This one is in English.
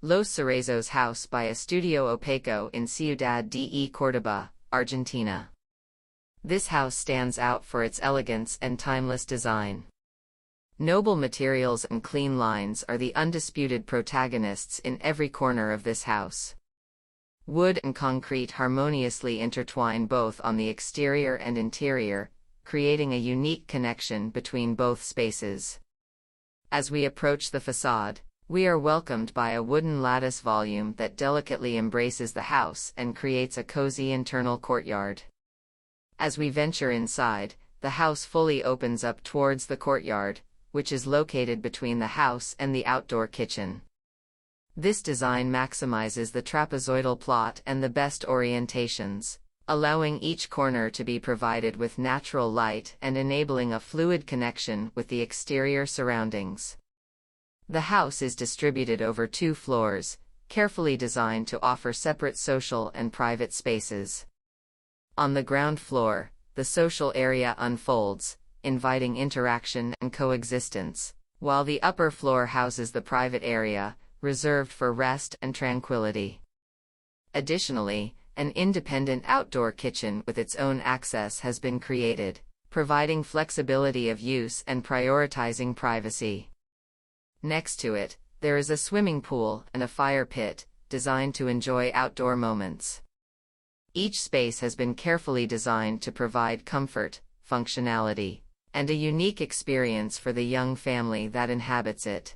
Los Cerezos house by Estudio Opaco in Ciudad de Córdoba, Argentina. This house stands out for its elegance and timeless design. Noble materials and clean lines are the undisputed protagonists in every corner of this house. Wood and concrete harmoniously intertwine both on the exterior and interior, creating a unique connection between both spaces. As we approach the facade, we are welcomed by a wooden lattice volume that delicately embraces the house and creates a cozy internal courtyard. As we venture inside, the house fully opens up towards the courtyard, which is located between the house and the outdoor kitchen. This design maximizes the trapezoidal plot and the best orientations, allowing each corner to be provided with natural light and enabling a fluid connection with the exterior surroundings. The house is distributed over 2 floors, carefully designed to offer separate social and private spaces. On the ground floor, the social area unfolds, inviting interaction and coexistence, while the upper floor houses the private area, reserved for rest and tranquility. Additionally, an independent outdoor kitchen with its own access has been created, providing flexibility of use and prioritizing privacy. Next to it, there is a swimming pool and a fire pit, designed to enjoy outdoor moments. Each space has been carefully designed to provide comfort, functionality, and a unique experience for the young family that inhabits it.